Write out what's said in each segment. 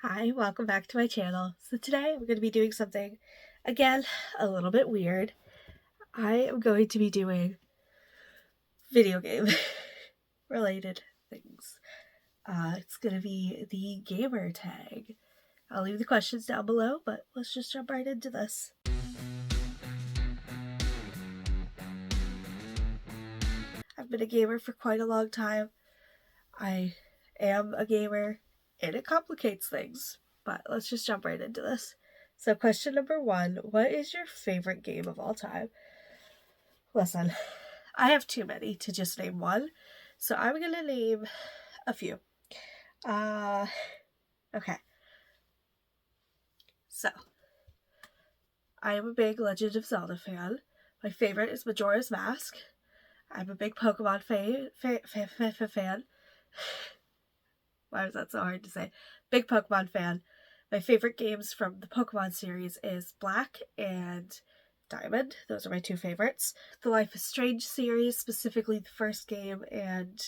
Hi, welcome back to my channel. So today we're going to be doing something, again, a little bit weird. I am going to be doing video game related things. It's going to be the gamer tag. I'll leave the questions down below, but let's just jump right into this. I've been a gamer for quite a long time. I am a gamer, and it complicates things, but let's just jump right into this. So question number 1, what is your favorite game of all time? Listen, I have too many to just name one, so I'm gonna name a few. Okay. So, I am a big Legend of Zelda fan. My favorite is Majora's Mask. I'm a big Pokemon fan. Why is that so hard to say? Big Pokemon fan. My favorite games from the Pokemon series is Black and Diamond. Those are my two favorites. The Life is Strange series, specifically the first game and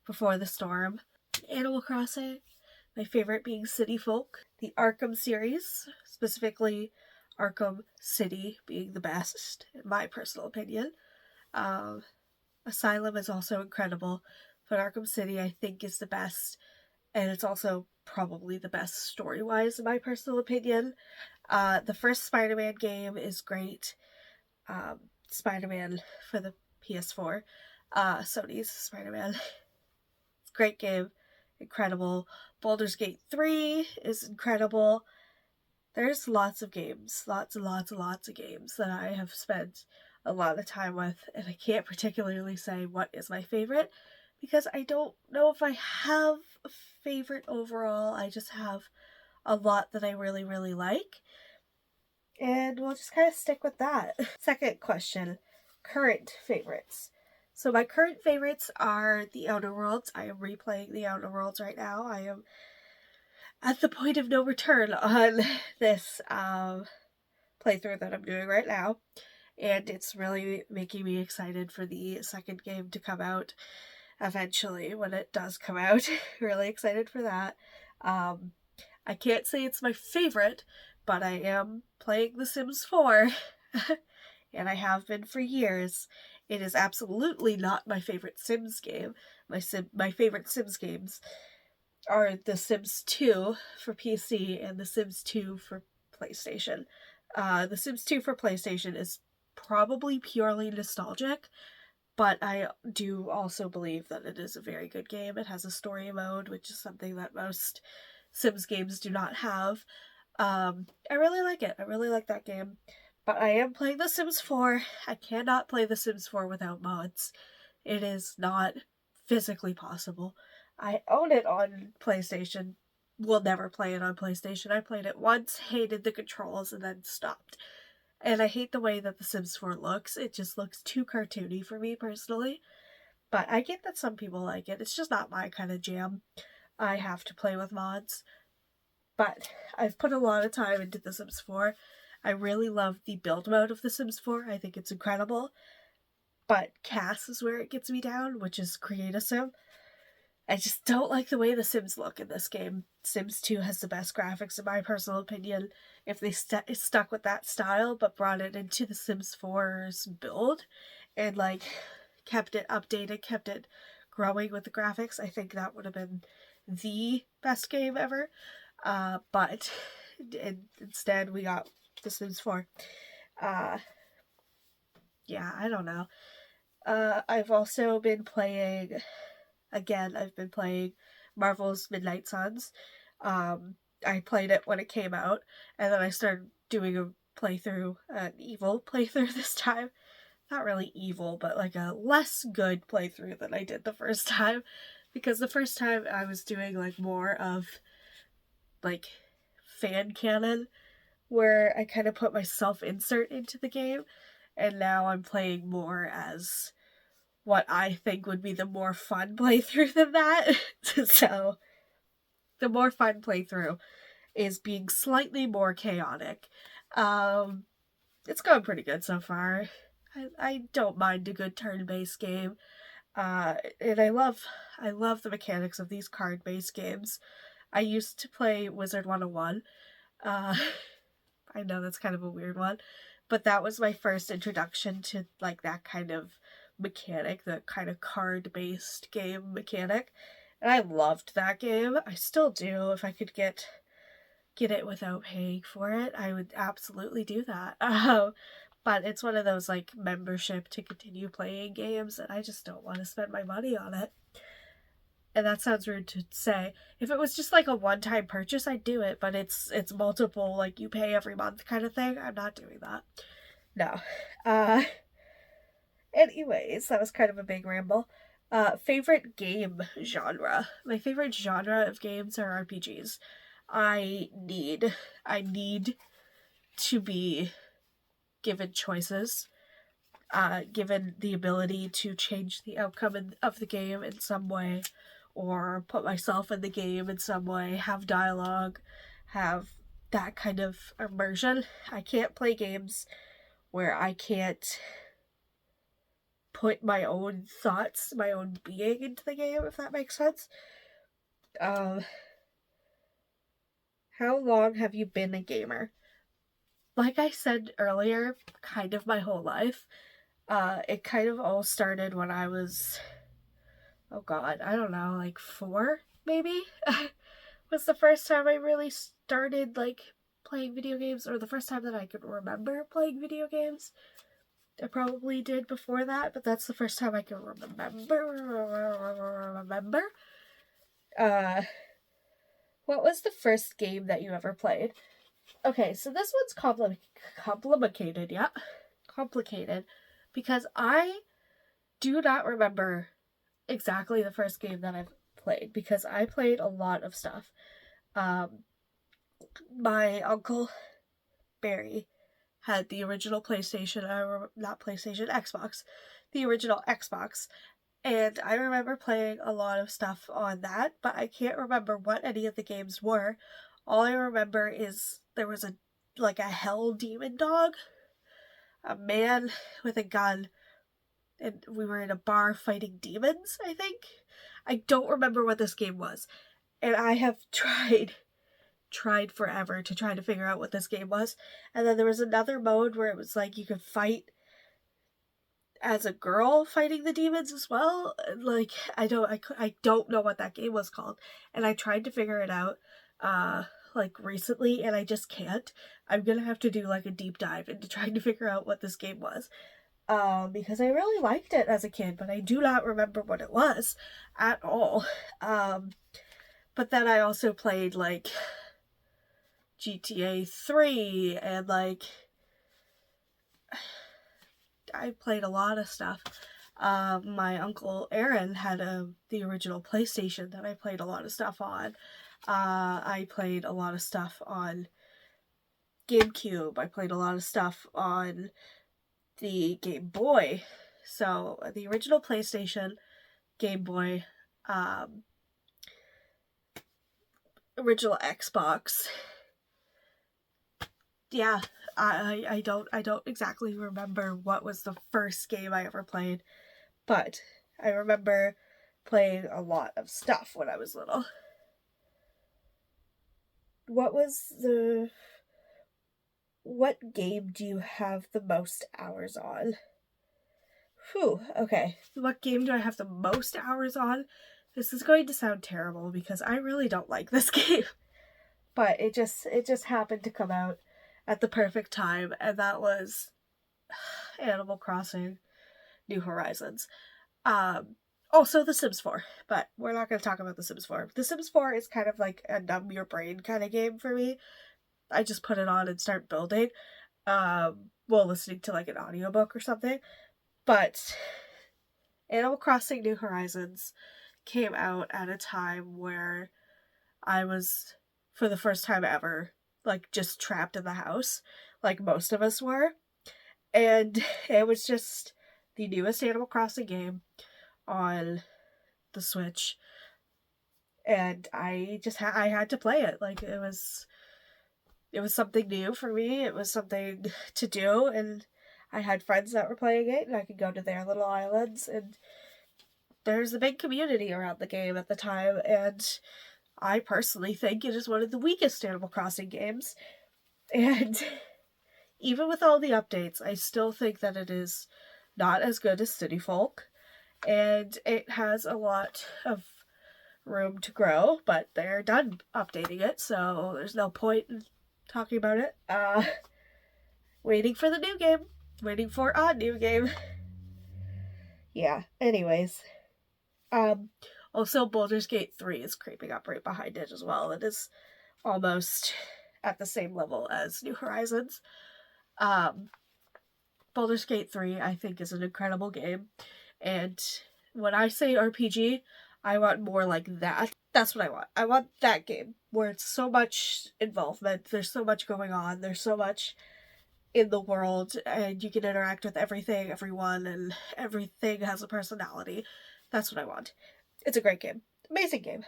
Before the Storm. Animal Crossing. My favorite being City Folk. The Arkham series, specifically Arkham City being the best, in my personal opinion. Asylum is also incredible, but Arkham City I think is the best, and it's also probably the best story-wise in my personal opinion. The first Spider-Man game is great. Spider-Man for the PS4. Sony's Spider-Man. It's a great game. Incredible. Baldur's Gate 3 is incredible. There's lots of games. Lots and lots and lots of games that I have spent a lot of time with, and I can't particularly say what is my favorite because I don't know if I have a favorite overall. I just have a lot that I really, really like. And we'll just kind of stick with that. Second question, current favorites. So my current favorites are the Outer Worlds. I am replaying the Outer Worlds right now. I am at the point of no return on this playthrough that I'm doing right now. And it's really making me excited for the second game to come out eventually when it does come out. Really excited for that. I can't say it's my favorite, but I am playing The Sims 4, and I have been for years. It is absolutely not my favorite Sims game. My favorite Sims games are The Sims 2 for PC and The Sims 2 for PlayStation. The Sims 2 for PlayStation is probably purely nostalgic, but I do also believe that it is a very good game. It has a story mode, which is something that most Sims games do not have. I really like it. I really like that game. But I am playing The Sims 4. I cannot play The Sims 4 without mods. It is not physically possible. I own it on PlayStation. Will never play it on PlayStation. I played it once, hated the controls, and then stopped. And I hate the way that The Sims 4 looks. It just looks too cartoony for me personally. But I get that some people like it. It's just not my kind of jam. I have to play with mods. But I've put a lot of time into The Sims 4. I really love the build mode of The Sims 4. I think it's incredible. But CAS is where it gets me down, which is Create a Sim. I just don't like the way the Sims look in this game. Sims 2 has the best graphics in my personal opinion. If they stuck with that style but brought it into the Sims 4's build and like kept it updated, kept it growing with the graphics, I think that would have been the best game ever. But instead we got The Sims 4. Yeah, I don't know. I've also been playing, again, I've been playing Marvel's Midnight Suns. I played it when it came out, and then I started doing a playthrough, an evil playthrough this time. Not really evil, but like a less good playthrough than I did the first time. Because the first time I was doing like more of like fan canon, where I kind of put my self-insert into the game, and now I'm playing more as what I think would be the more fun playthrough than that. So, the more fun playthrough is being slightly more chaotic. It's going pretty good so far. I don't mind a good turn-based game. And I love the mechanics of these card-based games. I used to play Wizard 101. Uh, I know that's kind of a weird one, but that was my first introduction to like that kind of mechanic, the kind of card-based game mechanic. And I loved that game. I still do. If I could get it without paying for it, I would absolutely do that. But it's one of those like membership to continue playing games, and I just don't want to spend my money on it. And that sounds rude to say. If it was just like a one-time purchase, I'd do it, but it's multiple, like you pay every month kind of thing. I'm not doing that. No. Uh Anyways, that was kind of a big ramble. Favorite game genre. My favorite genre of games are RPGs. I need to be given choices, given the ability to change the outcome of the game in some way, or put myself in the game in some way, have dialogue, have that kind of immersion. I can't play games where I can't put my own thoughts, my own being into the game, if that makes sense. How long have you been a gamer? Like I said earlier, kind of my whole life. It kind of all started when I was, oh god, I don't know, like 4, maybe? Was the first time I really started, like, playing video games, or the first time that I could remember playing video games. I probably did before that, but that's the first time I can remember. What was the first game that you ever played? Okay, so this one's complicated, yeah. Complicated. Because I do not remember exactly the first game that I've played, because I played a lot of stuff. My uncle, Barry, had the original PlayStation, not PlayStation, Xbox, the original Xbox, and I remember playing a lot of stuff on that, but I can't remember what any of the games were. All I remember is there was a hell demon dog, a man with a gun, and we were in a bar fighting demons, I think. I don't remember what this game was, and I have tried forever to try to figure out what this game was. And then there was another mode where it was like you could fight as a girl fighting the demons as well. Like I don't know what that game was called, and I tried to figure it out like recently, and I just can't. I'm gonna have to do like a deep dive into trying to figure out what this game was, because I really liked it as a kid, but I do not remember what it was at all. But then I also played like GTA 3, and like I played a lot of stuff. My uncle Aaron had the original PlayStation that I played a lot of stuff on. I played a lot of stuff on GameCube. I played a lot of stuff on the Game Boy. So the original PlayStation, Game Boy, original Xbox. Yeah, I don't exactly remember what was the first game I ever played, but I remember playing a lot of stuff when I was little. What game do you have the most hours on? Whew, okay. What game do I have the most hours on? This is going to sound terrible because I really don't like this game. But it just happened to come out at the perfect time, and that was Animal Crossing New Horizons. Also The Sims 4, but we're not going to talk about The Sims 4. The Sims 4 is kind of like a numb your brain kind of game for me. I just put it on and start building, while listening to like an audiobook or something. But Animal Crossing New Horizons came out at a time where I was, for the first time ever, like just trapped in the house, like most of us were. And it was just the newest Animal Crossing game on the Switch. And I just I had to play it. Like it was something new for me. It was something to do, and I had friends that were playing it, and I could go to their little islands, and there's a big community around the game at the time, and I personally think it is one of the weakest Animal Crossing games. And even with all the updates, I still think that it is not as good as City Folk. And it has a lot of room to grow, but they're done updating it, so there's no point in talking about it. Waiting for the new game. Waiting for a new game. Yeah, anyways. Also, Baldur's Gate 3 is creeping up right behind it as well. It is almost at the same level as New Horizons. Baldur's Gate 3, I think, is an incredible game. And when I say RPG, I want more like that. That's what I want. I want that game where it's so much involvement, there's so much going on, there's so much in the world, and you can interact with everything, everyone, and everything has a personality. That's what I want. It's a great game. Amazing game.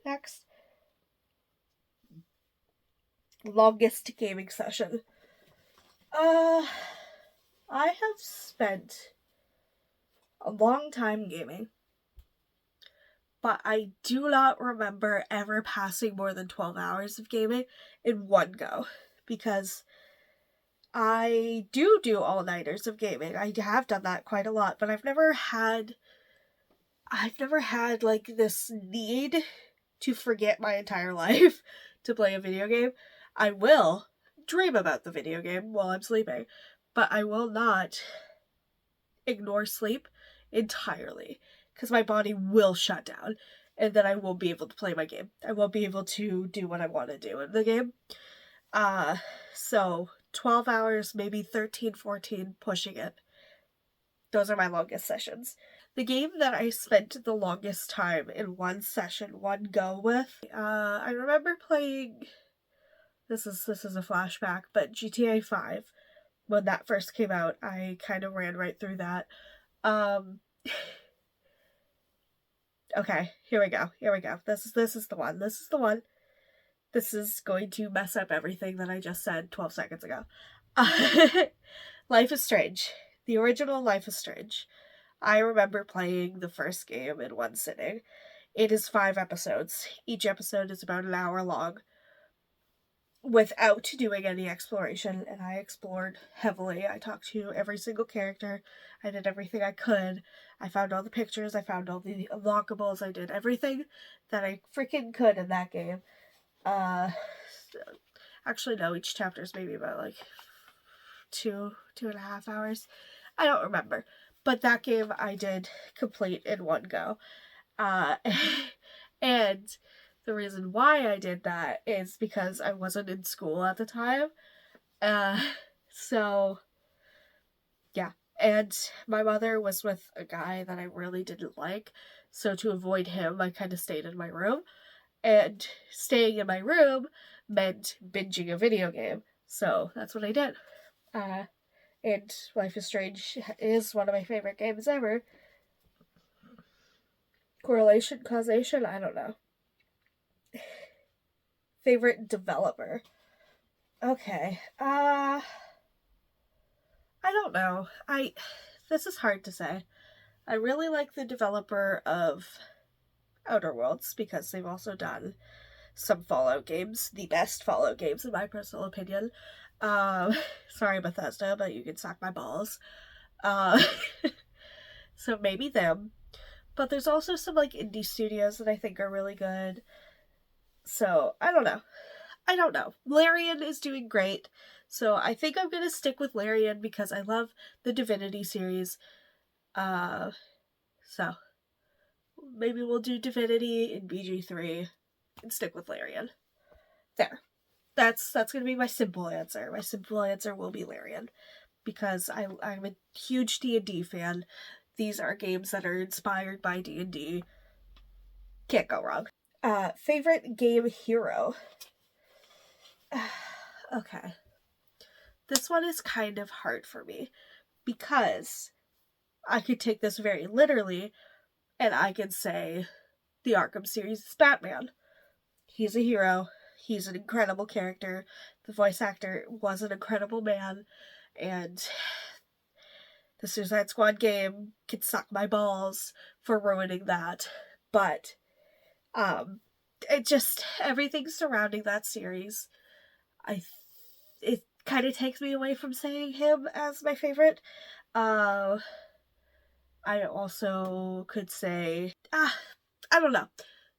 Next. Longest gaming session. I have spent a long time gaming, but I do not remember ever passing more than 12 hours of gaming in one go, because I do all-nighters of gaming. I have done that quite a lot, but I've never had like this need to forget my entire life to play a video game. I will dream about the video game while I'm sleeping, but I will not ignore sleep entirely, because my body will shut down and then I won't be able to play my game. I won't be able to do what I want to do in the game. So 12 hours, maybe 13, 14, pushing it. Those are my longest sessions. The game that I spent the longest time in one session, one go with, I remember playing, this is a flashback, but GTA 5, when that first came out, I kind of ran right through that. Okay, here we go. This is the one. This is going to mess up everything that I just said 12 seconds ago. Life is Strange. The original Life is Strange. I remember playing the first game in one sitting. It is 5 episodes. Each episode is about an hour long, without doing any exploration, and I explored heavily. I talked to every single character. I did everything I could. I found all the pictures. I found all the unlockables. I did everything that I freaking could in that game. Actually, no, each chapter is maybe about like 2.5 hours. I don't remember. But that game I did complete in one go. And the reason why I did that is because I wasn't in school at the time. So, yeah. And my mother was with a guy that I really didn't like. So to avoid him, I kind of stayed in my room. And staying in my room meant binging a video game. So that's what I did. And Life is Strange is one of my favorite games ever. Correlation, causation, I don't know. Favorite developer. Okay. I don't know. This is hard to say. I really like the developer of Outer Worlds, because they've also done some Fallout games, the best Fallout games in my personal opinion. Sorry, Bethesda, but you can suck my balls. So maybe them. But there's also some like indie studios that I think are really good. So I don't know. Larian is doing great. So I think I'm gonna stick with Larian because I love the Divinity series. So maybe we'll do Divinity in BG3 and stick with Larian. There. That's gonna be my simple answer. My simple answer will be Larian, because I'm a huge D&D fan. These are games that are inspired by D&D. Can't go wrong. Favorite game hero. Okay. This one is kind of hard for me, because I could take this very literally, and I could say the Arkham series is Batman. He's a hero. He's an incredible character. The voice actor was an incredible man, and the Suicide Squad game can suck my balls for ruining that. But it just, everything surrounding that series, it kind of takes me away from saying him as my favorite. I also could say, I don't know.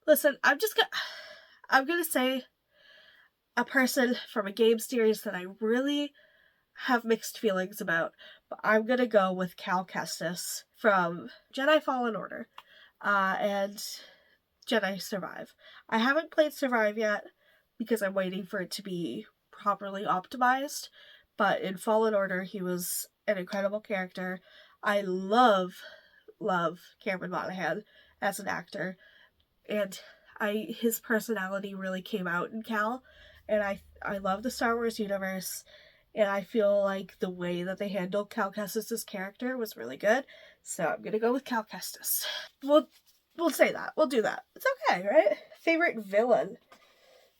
Listen, I'm gonna say a person from a game series that I really have mixed feelings about, but I'm gonna go with Cal Kestis from Jedi Fallen Order, and Jedi Survive. I haven't played Survive yet because I'm waiting for it to be properly optimized, but in Fallen Order, he was an incredible character. I love Cameron Monaghan as an actor, and his personality really came out in Cal, and I love the Star Wars universe, and I feel like the way that they handled Cal Kestis' character was really good, so I'm gonna go with Cal Kestis. We'll say that. We'll do that. It's okay, right? Favorite villain.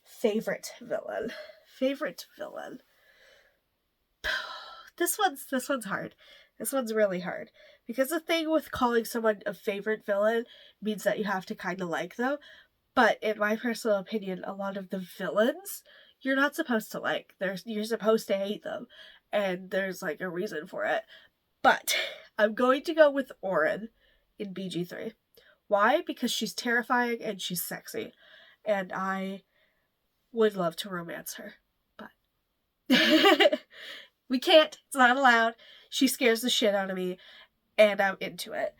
Favorite villain. Favorite villain. This one's hard. This one's really hard. Because the thing with calling someone a favorite villain means that you have to kind of like them. But in my personal opinion, a lot of the villains you're not supposed to like. You're supposed to hate them. And there's like a reason for it. But I'm going to go with Orin in BG3. Why? Because she's terrifying and she's sexy. And I would love to romance her. But we can't. It's not allowed. She scares the shit out of me. And I'm into it.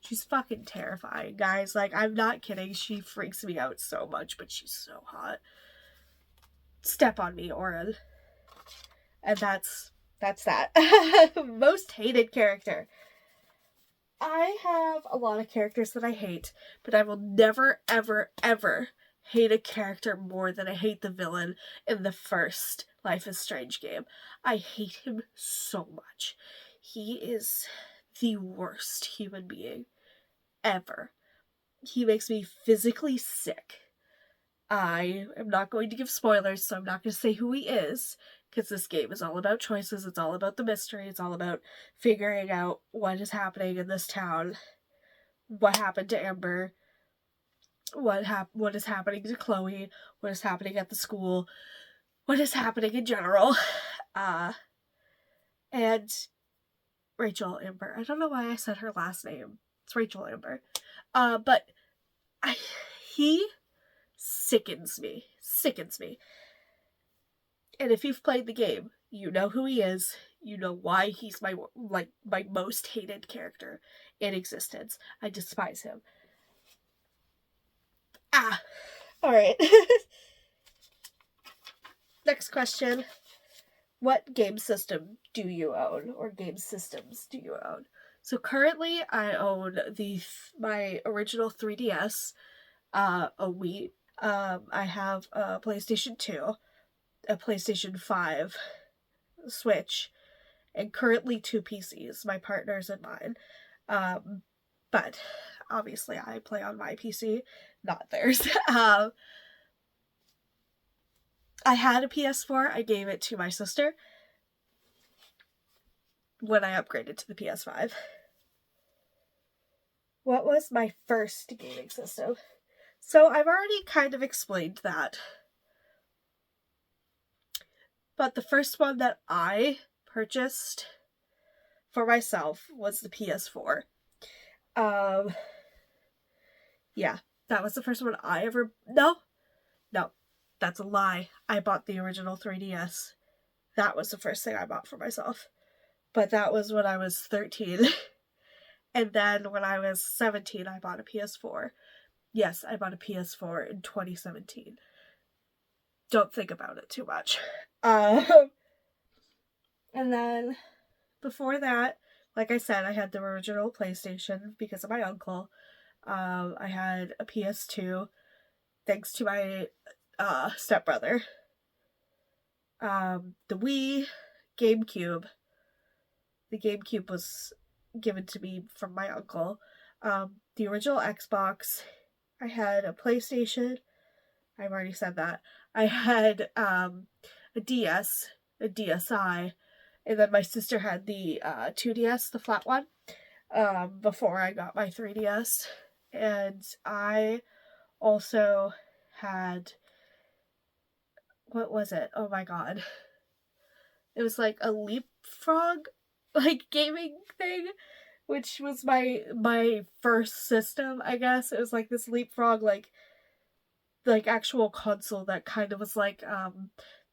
She's fucking terrifying, guys. Like, I'm not kidding. She freaks me out so much, but she's so hot. Step on me, Orin. And that's that. Most hated character. I have a lot of characters that I hate, but I will never, ever, ever hate a character more than I hate the villain in the first Life is Strange game. I hate him so much. He is the worst human being ever. He makes me physically sick. I am not going to give spoilers, so I'm not going to say who he is, because this game is all about choices, it's all about the mystery, it's all about figuring out what is happening in this town, what happened to Amber, what is happening to Chloe, what is happening at the school, what is happening in general. And Rachel Amber. I don't know why I said her last name. It's Rachel Amber. But he sickens me. And if you've played the game, you know who he is. You know why he's my most hated character in existence. I despise him. Alright. Next question. What game system do you own? Or game systems do you own? So currently I own my original 3DS, a Wii. I have a PlayStation 2, a PlayStation 5, Switch, and currently 2 PCs, my partner's and mine. But obviously I play on my PC, not theirs. I had a PS4, I gave it to my sister when I upgraded to the PS5. What was my first gaming system? So I've already kind of explained that. But the first one that I purchased for myself was the PS4. Yeah, that was the first one I ever... No, that's a lie. I bought the original 3DS. That was the first thing I bought for myself. But that was when I was 13. And then when I was 17, I bought a PS4. Yes, I bought a PS4 in 2017. Don't think about it too much. And then before that, like I said, I had the original PlayStation because of my uncle. I had a PS2 thanks to my stepbrother. The Wii, GameCube. The GameCube was given to me from my uncle. The original Xbox. I had a PlayStation. I've already said that. I had a DS, a DSi, and then my sister had the 2DS, the flat one, before I got my 3DS. And I also had, what was it? Oh my god. It was like a leapfrog like gaming thing, which was my first system, I guess. It was like this leapfrog like actual console that kind of was like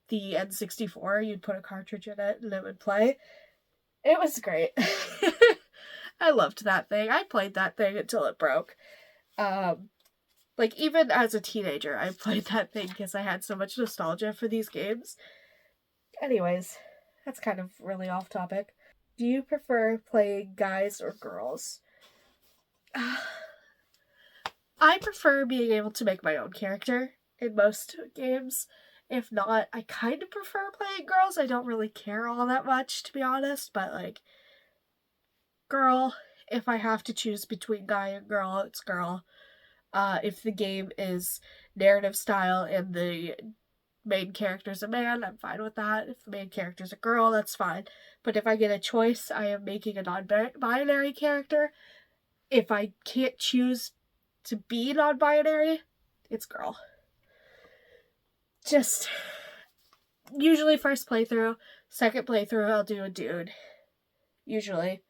the N64. You'd put a cartridge in it and it would play. It was great. I loved that thing. I played that thing until it broke. Like even as a teenager, I played that thing because I had so much nostalgia for these games. Anyways, that's kind of really off topic. Do you prefer playing guys or girls? I prefer being able to make my own character in most games. If not, I kind of prefer playing girls. I don't really care all that much, to be honest, but like, girl, if I have to choose between guy and girl, it's girl. If the game is narrative style and the main character's a man, I'm fine with that. If the main character's a girl, that's fine. But if I get a choice, I am making a non-binary character. If I can't choose to be non-binary, it's girl. Just usually first playthrough, second playthrough, I'll do a dude. Usually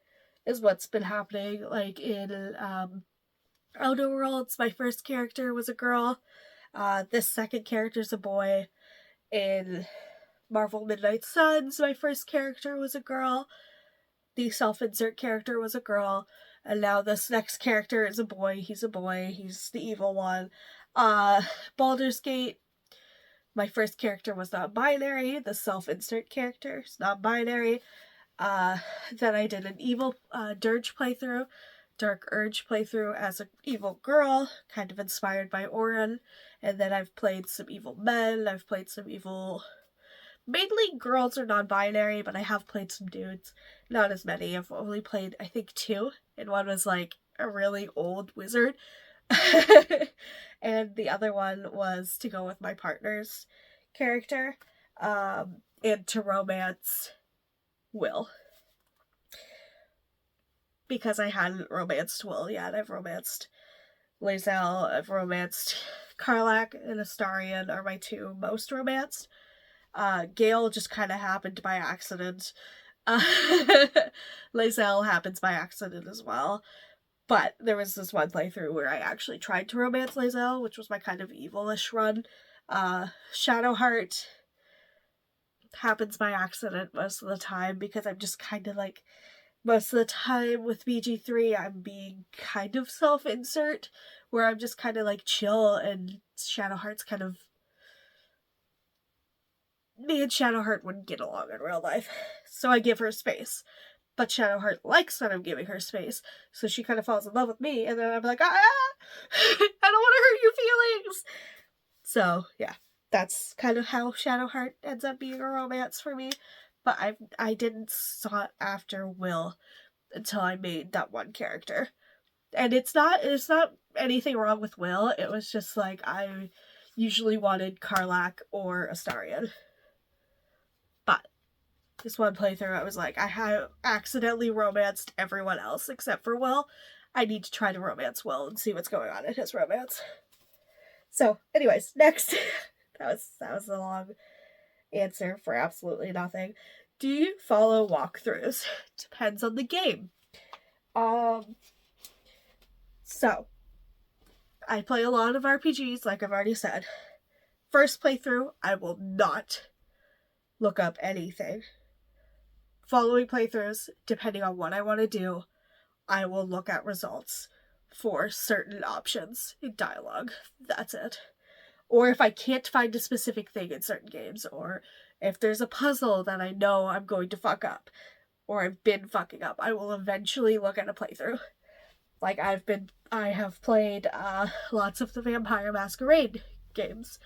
is what's been happening. Like in Outer Worlds, my first character was a girl. This second character's a boy. In Marvel Midnight Suns, my first character was a girl. The self-insert character was a girl. And now this next character is a boy. He's a boy. He's the evil one. Baldur's Gate, my first character was non-binary. The self-insert character is non-binary. Then I did an evil Dirge playthrough. Dark Urge playthrough as an evil girl, kind of inspired by Orin. And then I've played some evil men. I've played some evil... Mainly girls are non-binary, but I have played some dudes. Not as many. I've only played, I think, 2. And one was like a really old wizard. And the other one was to go with my partner's character. And to romance Will. Because I hadn't romanced Will yet. I've romanced Lae'zel, I've romanced Karlach, and Astarion are my 2 most romanced. Gale just kind of happened by accident. Lae'zel happens by accident as well. But there was this one playthrough where I actually tried to romance Lae'zel, which was my kind of evilish run. Shadowheart happens by accident most of the time because I'm just kind of like... Most of the time with BG3, I'm being kind of self-insert, where I'm just kind of like chill, and Shadowheart's kind of... Me and Shadowheart wouldn't get along in real life, so I give her space. But Shadowheart likes that I'm giving her space, so she kind of falls in love with me, and then I'm like, I don't want to hurt your feelings! So, yeah, that's kind of how Shadowheart ends up being a romance for me. But I didn't sought after Will until I made that one character. And it's not anything wrong with Will. It was just like I usually wanted Karlach or Astarion. But this one playthrough, I was like, I have accidentally romanced everyone else except for Will. I need to try to romance Will and see what's going on in his romance. So, anyways, next. that was a long answer for absolutely nothing. Do you follow walkthroughs? Depends on the game. So I play a lot of RPGs, like I've already said. First playthrough, I will not look up anything. Following playthroughs, depending on what I want to do, I will look at results for certain options in dialogue. That's it. Or if I can't find a specific thing in certain games, or if there's a puzzle that I know I'm going to fuck up, or I've been fucking up, I will eventually look at a playthrough. Like I have played lots of the Vampire Masquerade games,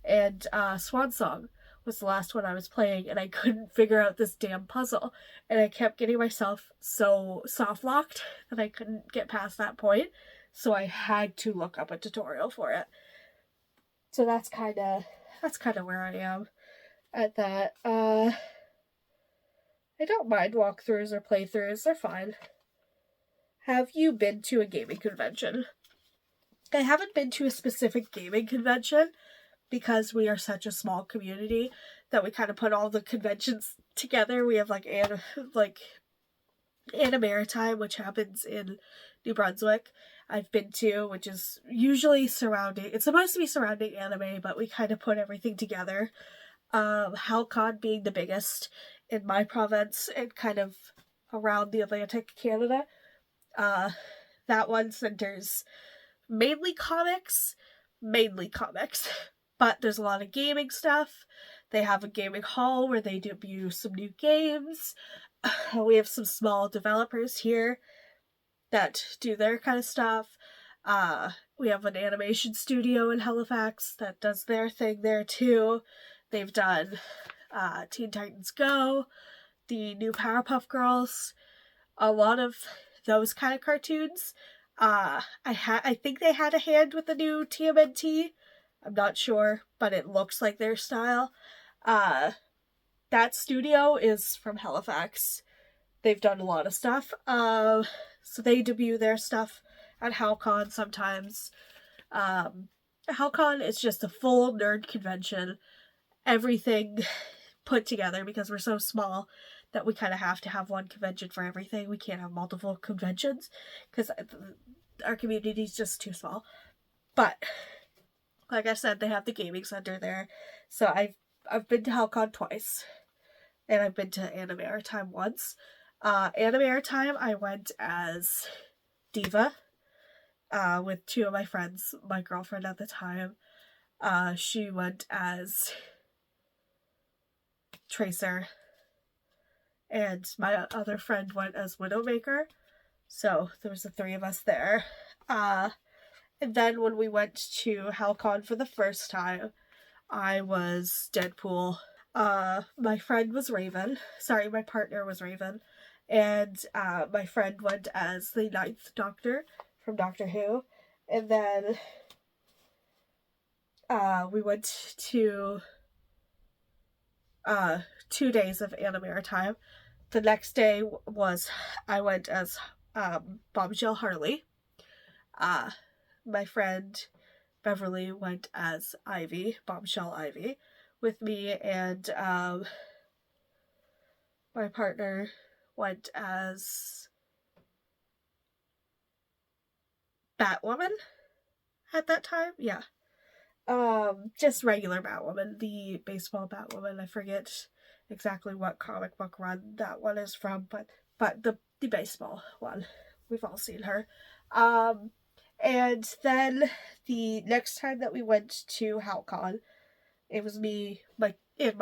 and Swansong was the last one I was playing, and I couldn't figure out this damn puzzle, and I kept getting myself so soft-locked that I couldn't get past that point, so I had to look up a tutorial for it. So that's kind of where I am at that. I don't mind walkthroughs or playthroughs. They're fine. Have you been to a gaming convention? I haven't been to a specific gaming convention because we are such a small community that we kind of put all the conventions together. We have like Anna Maritime, which happens in New Brunswick, I've been to, which is usually it's supposed to be surrounding anime, but we kind of put everything together. HalCon being the biggest in my province and kind of around the Atlantic Canada. That one centers mainly comics, but there's a lot of gaming stuff. They have a gaming hall where they debut some new games. We have some small developers here that do their kind of stuff. We have an animation studio in Halifax that does their thing there too. They've done Teen Titans Go, the new Powerpuff Girls, a lot of those kind of cartoons. I think they had a hand with the new TMNT. I'm not sure, but it looks like their style. That studio is from Halifax. They've done a lot of stuff. So they debut their stuff at HalCon sometimes. HalCon is just a full nerd convention. Everything put together because we're so small that we kind of have to have one convention for everything. We can't have multiple conventions because our community is just too small. But like I said, they have the gaming center there. So I've been to HalCon twice, and I've been to Anna Maritime once. Anna Maritime, I went as Diva with two of my friends, my girlfriend at the time. She went as Tracer, and my other friend went as Widowmaker. So there was the three of us there. And then when we went to HalCon for the first time, I was Deadpool. My friend was Raven. Sorry, my partner was Raven. And my friend went as the Ninth Doctor from Doctor Who. And then we went to 2 days of Anna Maritime. The next day I went as Bombshell Harley. My friend Beverly went as Ivy, Bombshell Ivy, with me, and my partner went as Batwoman at that time. Yeah. Just regular Batwoman, the baseball Batwoman. I forget exactly what comic book run that one is from, but the baseball one. We've all seen her. And then the next time that we went to HalCon, it was me, my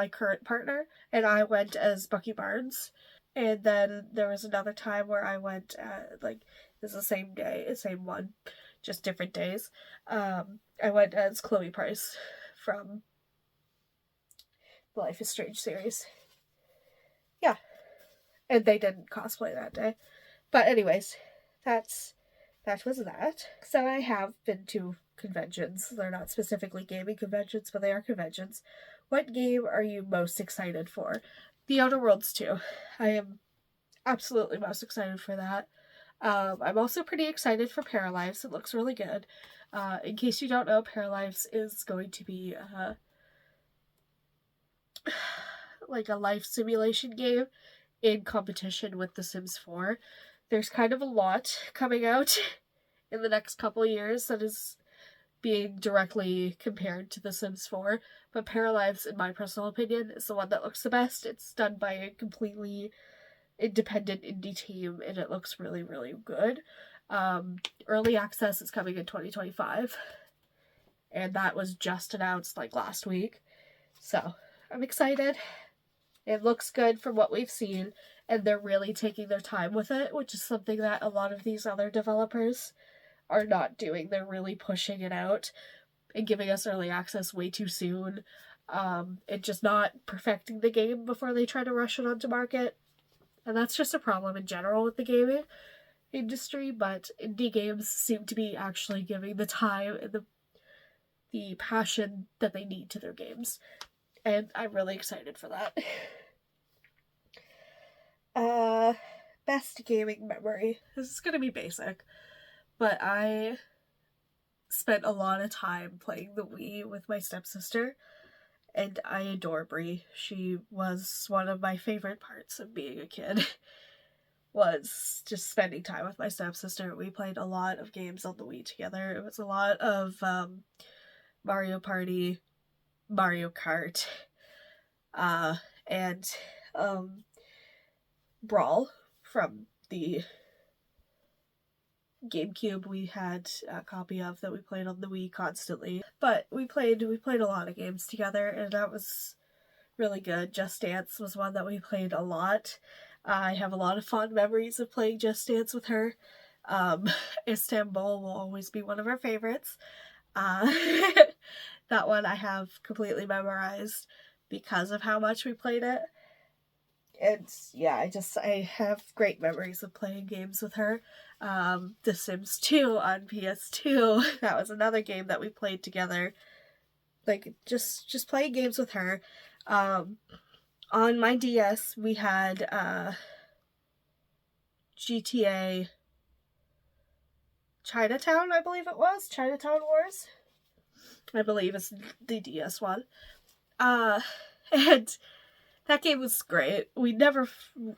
current partner, and I went as Bucky Barnes. And then there was another time where I went, it's the same day, same one, just different days. I went as Chloe Price from the Life is Strange series. Yeah. And they didn't cosplay that day. But anyways, that was that. So I have been to conventions. They're not specifically gaming conventions, but they are conventions. What game are you most excited for? The Outer Worlds 2. I am absolutely most excited for that. I'm also pretty excited for Paralives. It looks really good. In case you don't know, Paralives is going to be like a life simulation game in competition with The Sims 4. There's kind of a lot coming out in the next couple of years that is being directly compared to The Sims 4, but Paralives, in my personal opinion, is the one that looks the best. It's done by a completely independent indie team, and it looks really, really good. Early access is coming in 2025, and that was just announced like last week. So I'm excited. It looks good from what we've seen, and they're really taking their time with it, which is something that a lot of these other developers are not doing. They're really pushing it out and giving us early access way too soon. And just not perfecting the game before they try to rush it onto market. And that's just a problem in general with the gaming industry, but indie games seem to be actually giving the time and the passion that they need to their games. And I'm really excited for that. Best gaming memory. This is gonna be basic, but I spent a lot of time playing the Wii with my stepsister, and I adore Brie. She was one of my favorite parts of being a kid. Was just spending time with my stepsister. We played a lot of games on the Wii together. It was a lot of Mario Party, Mario Kart, and Brawl from the GameCube. We had a copy of that we played on the Wii constantly. But we played a lot of games together, and that was really good. Just Dance was one that we played a lot. I have a lot of fond memories of playing Just Dance with her. Istanbul will always be one of our favorites. That one I have completely memorized because of how much we played it. And yeah, I have great memories of playing games with her. The Sims 2 on PS2, that was another game that we played together. Like, just playing games with her. On my DS, we had GTA Chinatown, I believe it was. Chinatown Wars, I believe is the DS one. And that game was great.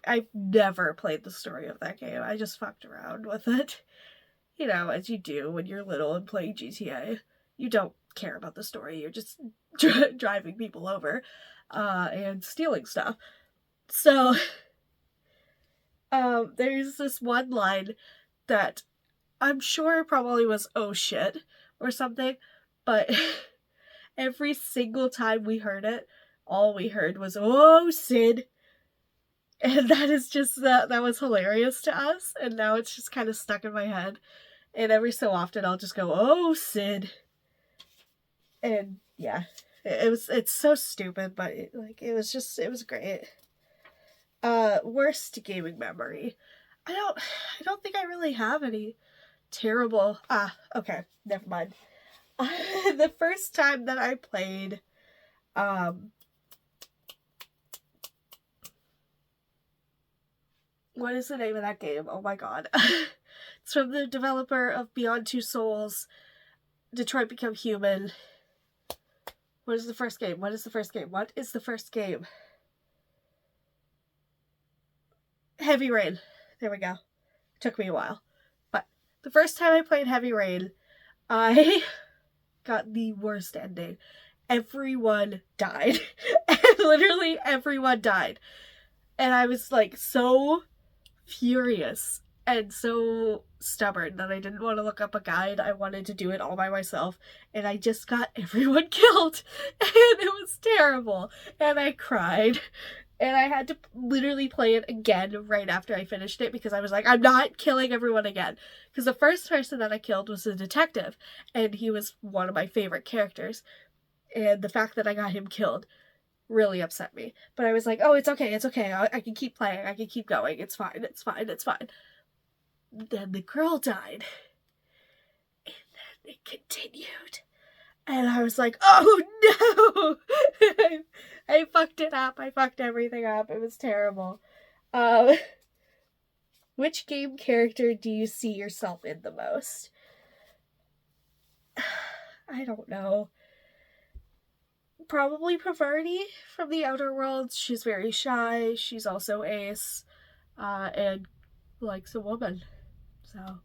I've never played the story of that game. I just fucked around with it. You know, as you do when you're little and playing GTA. You don't care about the story. You're just driving people over. And stealing stuff. So, there's this one line that I'm sure probably was "oh shit" or something, but every single time we heard it, all we heard was "oh Sid," and that is just that was hilarious to us, and now it's just kind of stuck in my head, and every so often I'll just go "oh Sid," and yeah. It's so stupid, but it was great. Worst gaming memory. I don't think I really have any terrible. Okay, never mind. The first time that I played, what is the name of that game? Oh my god. It's from the developer of Beyond Two Souls, Detroit Become Human. What is the first game? Heavy Rain. There we go. Took me a while. But the first time I played Heavy Rain, I got the worst ending. Everyone died. Literally everyone died. And I was like so furious and so stubborn that I didn't want to look up a guide. I wanted to do it all by myself, and I just got everyone killed, and it was terrible, and I cried, and I had to literally play it again right after I finished it because I was like, I'm not killing everyone again, because the first person that I killed was a detective, and he was one of my favorite characters, and the fact that I got him killed really upset me. But I was like, oh, it's okay, I can keep playing, I can keep going, it's fine. Then the girl died. And then it continued. And I was like, oh no! I fucked it up. I fucked everything up. It was terrible. Which game character do you see yourself in the most? I don't know. Probably Pravarti from The Outer Worlds. She's very shy. She's also ace. And likes a woman. So,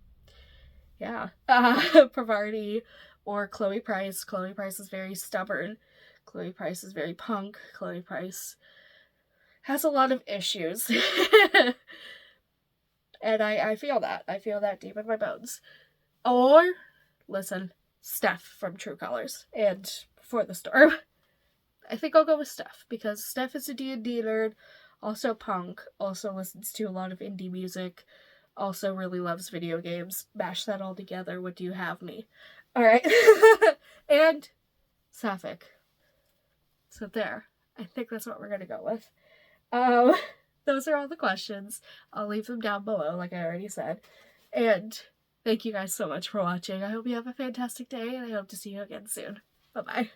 yeah. Pravarti or Chloe Price. Chloe Price is very stubborn. Chloe Price is very punk. Chloe Price has a lot of issues. And I feel that. I feel that deep in my bones. Or, listen, Steph from True Colors and Before the Storm. I think I'll go with Steph, because Steph is a D&D nerd, also punk, also listens to a lot of indie music, also really loves video games. Mash that all together, what do you have me? Alright. And Sapphic. So there. I think that's what we're gonna go with. Those are all the questions. I'll leave them down below, like I already said. And thank you guys so much for watching. I hope you have a fantastic day, and I hope to see you again soon. Bye-bye.